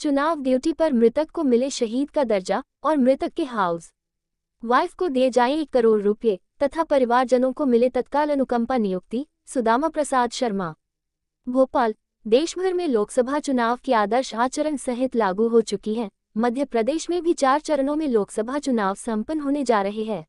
चुनाव ड्यूटी पर मृतक को मिले शहीद का दर्जा और मृतक के हाउस वाइफ को दिए जाएं 1 करोड़ रुपये तथा परिवारजनों को मिले तत्काल अनुकंपा नियुक्ति। सुदामा प्रसाद शर्मा। भोपाल। देश भर में लोकसभा चुनाव की आदर्श आचरण संहिता लागू हो चुकी है। मध्य प्रदेश में भी 4 चरणों में लोकसभा चुनाव संपन्न होने जा रहे हैं।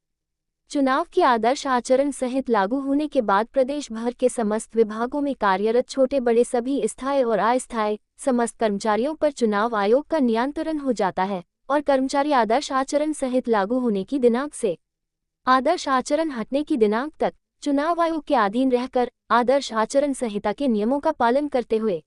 चुनाव की आदर्श आचरण संहिता लागू होने के बाद प्रदेश भर के समस्त विभागों में कार्यरत छोटे बड़े सभी स्थायी और अस्थायी समस्त कर्मचारियों पर चुनाव आयोग का नियंत्रण हो जाता है और कर्मचारी आदर्श आचरण संहिता लागू होने की दिनांक से आदर्श आचरण हटने की दिनांक तक चुनाव आयोग के अधीन रहकर आदर्श आचरण संहिता के नियमों का पालन करते हुए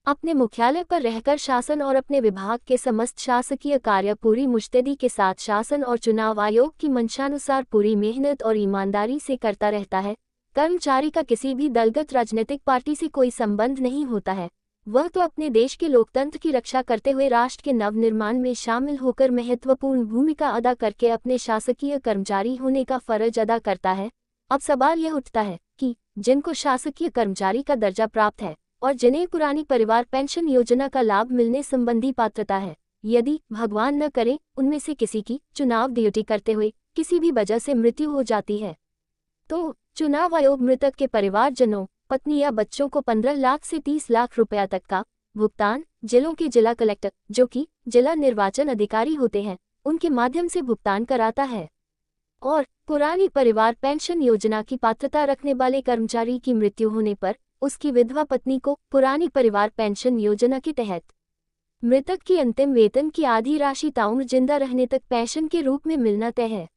अपने मुख्यालय पर रहकर शासन और अपने विभाग के समस्त शासकीय कार्य पूरी मुस्तैदी के साथ शासन और चुनाव आयोग की मंशानुसार पूरी मेहनत और ईमानदारी से करता रहता है। कर्मचारी का किसी भी दलगत राजनीतिक पार्टी से कोई संबंध नहीं होता है। वह तो अपने देश के लोकतंत्र की रक्षा करते हुए राष्ट्र के नवनिर्माण में शामिल होकर महत्वपूर्ण भूमिका अदा करके अपने शासकीय कर्मचारी होने का फर्ज अदा करता है। अब सवाल यह उठता है कि जिनको शासकीय कर्मचारी का दर्जा प्राप्त है और जिन्हें पुरानी परिवार पेंशन योजना का लाभ मिलने संबंधी पात्रता है, यदि भगवान न करे उनमें से किसी की चुनाव ड्यूटी करते हुए किसी भी वजह से मृत्यु हो जाती है, तो चुनाव आयोग मृतक के परिवारजनों, पत्नी या बच्चों को 15 लाख से 30 लाख रुपया तक का भुगतान जिलों के जिला कलेक्टर, जो कि जिला निर्वाचन अधिकारी होते हैं, उनके माध्यम से भुगतान कराता है। और पुरानी परिवार पेंशन योजना की पात्रता रखने वाले कर्मचारी की मृत्यु होने पर उसकी विधवा पत्नी को पुरानी परिवार पेंशन योजना के तहत मृतक की अंतिम वेतन की आधी राशि ताउम्र जिंदा रहने तक पेंशन के रूप में मिलना तय है।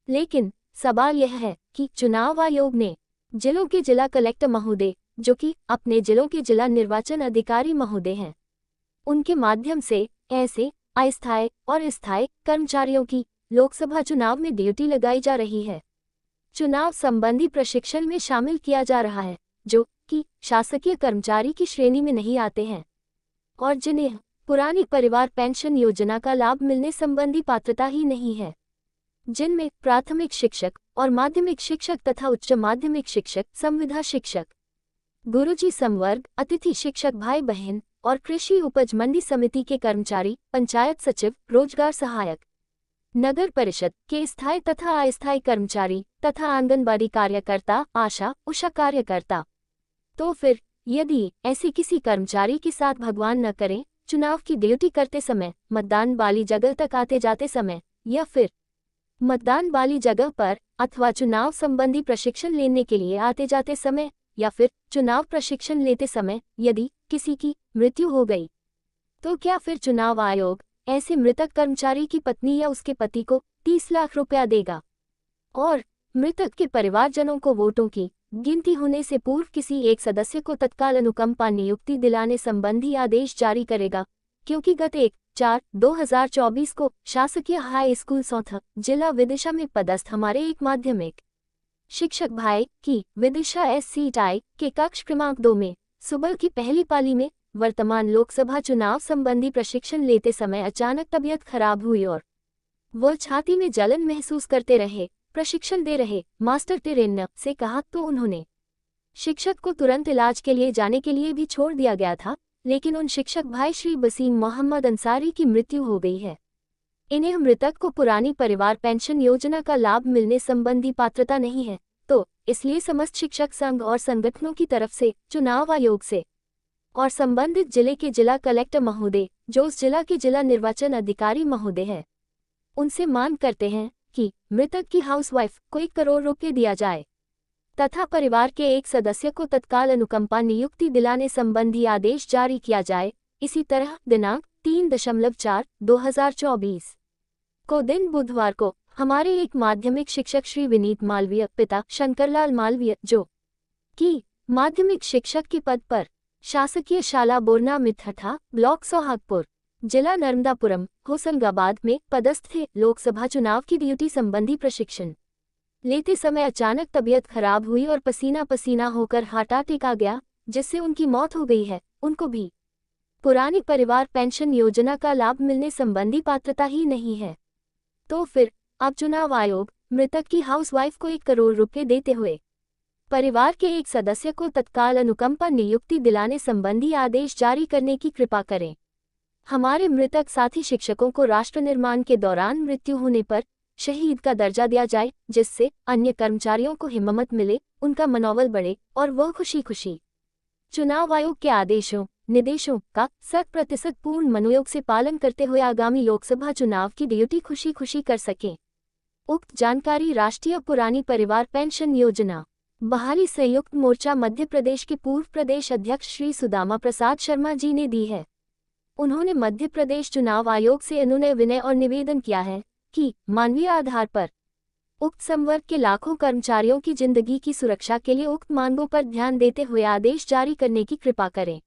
लेकिन सवाल यह है कि चुनाव आयोग ने जिलों के जिला कलेक्टर महोदय, जो कि अपने जिलों के जिला निर्वाचन अधिकारी महोदय हैं, उनके माध्यम से ऐसे अस्थायी और स्थायी कर्मचारियों की लोकसभा चुनाव में ड्यूटी लगाई जा रही है। चुनाव संबंधी प्रशिक्षण में शामिल किया जा रहा है, जो कि शासकीय कर्मचारी की श्रेणी में नहीं आते हैं और जिन्हें पुरानी परिवार पेंशन योजना का लाभ मिलने संबंधी पात्रता ही नहीं है, जिनमें प्राथमिक शिक्षक और माध्यमिक शिक्षक तथा उच्च माध्यमिक शिक्षक, संविदा शिक्षक, गुरुजी संवर्ग, अतिथि शिक्षक भाई बहन और कृषि उपज मंडी समिति के कर्मचारी, पंचायत सचिव, रोजगार सहायक, नगर परिषद के स्थायी तथा अस्थायी कर्मचारी तथा आंगनबाड़ी कार्यकर्ता, आशा उषा कार्यकर्ता। तो फिर यदि ऐसे किसी कर्मचारी के साथ भगवान न करें चुनाव की ड्यूटी करते समय, मतदान वाली जगह तक आते जाते समय या फिर मतदान वाली जगह पर अथवा चुनाव संबंधी प्रशिक्षण लेने के लिए आते जाते समय या फिर चुनाव प्रशिक्षण लेते समय यदि किसी की मृत्यु हो गई, तो क्या फिर चुनाव आयोग ऐसे मृतक कर्मचारी की पत्नी या उसके पति को 30 लाख रुपया देगा और मृतक के परिवारजनों को वोटों की गिनती होने से पूर्व किसी एक सदस्य को तत्काल अनुकंपा नियुक्ति दिलाने संबंधी आदेश जारी करेगा, क्योंकि गत 1/4/2024 को शासकीय हाई स्कूल सौथा जिला विदिशा में पदस्थ हमारे एक माध्यमिक शिक्षक भाई की विदिशा SC के कक्ष क्रमांक 2 में सुबह की पहली पाली में वर्तमान लोकसभा चुनाव संबंधी प्रशिक्षण लेते समय अचानक तबीयत खराब हुई और वह छाती में जलन महसूस करते रहे। प्रशिक्षण दे रहे मास्टर ट्रेनर से कहा तो उन्होंने शिक्षक को तुरंत इलाज के लिए जाने के लिए भी छोड़ दिया गया था, लेकिन उन शिक्षक भाई श्री वसीम मोहम्मद अंसारी की मृत्यु हो गई है। इन्हें मृतक को पुरानी परिवार पेंशन योजना का लाभ मिलने संबंधी पात्रता नहीं है, तो इसलिए समस्त शिक्षक संघ और संगठनों की तरफ से चुनाव आयोग से और संबंधित जिले के जिला कलेक्टर महोदय, जो उस जिला के जिला निर्वाचन अधिकारी महोदय है, उनसे मांग करते हैं कि मृतक की हाउसवाइफ को 1 करोड़ रुपये दिया जाए तथा परिवार के एक सदस्य को तत्काल अनुकंपा नियुक्ति दिलाने संबंधी आदेश जारी किया जाए। इसी तरह दिनांक 3/4/2024 को दिन बुधवार को हमारे एक माध्यमिक शिक्षक श्री विनीत मालवीय पिता शंकरलाल मालवीय, जो कि माध्यमिक शिक्षक के पद पर शासकीय शाला बोरना मिठठा, ब्लॉक सोहागपुर, जिला नर्मदापुरम, होशंगाबाद में पदस्थ थे, लोकसभा चुनाव की ड्यूटी संबंधी प्रशिक्षण लेते समय अचानक तबीयत खराब हुई और पसीना पसीना होकर हार्ट अटैक आ गया, जिससे उनकी मौत हो गई है। उनको भी पुरानी परिवार पेंशन योजना का लाभ मिलने संबंधी पात्रता ही नहीं है, तो फिर अब चुनाव आयोग मृतक की हाउसवाइफ को 1 करोड़ रुपये देते हुए परिवार के एक सदस्य को तत्काल अनुकंपा नियुक्ति दिलाने संबंधी आदेश जारी करने की कृपा करें। हमारे मृतक साथी शिक्षकों को राष्ट्र निर्माण के दौरान मृत्यु होने पर शहीद का दर्जा दिया जाए, जिससे अन्य कर्मचारियों को हिम्मत मिले, उनका मनोबल बढ़े और वह खुशी खुशी चुनाव आयोग के आदेशों निर्देशों का 100% पूर्ण मनोयोग से पालन करते हुए आगामी लोकसभा चुनाव की ड्यूटी खुशी खुशी कर सकें। उक्त जानकारी राष्ट्रीय पुरानी परिवार पेंशन योजना बहाली संयुक्त मोर्चा मध्य प्रदेश के पूर्व प्रदेश अध्यक्ष श्री सुदामा प्रसाद शर्मा जी ने दी है। उन्होंने मध्य प्रदेश चुनाव आयोग से अनुनय विनय और निवेदन किया है कि मानवीय आधार पर उक्त संवर्ग के लाखों कर्मचारियों की जिंदगी की सुरक्षा के लिए उक्त मांगों पर ध्यान देते हुए आदेश जारी करने की कृपा करें।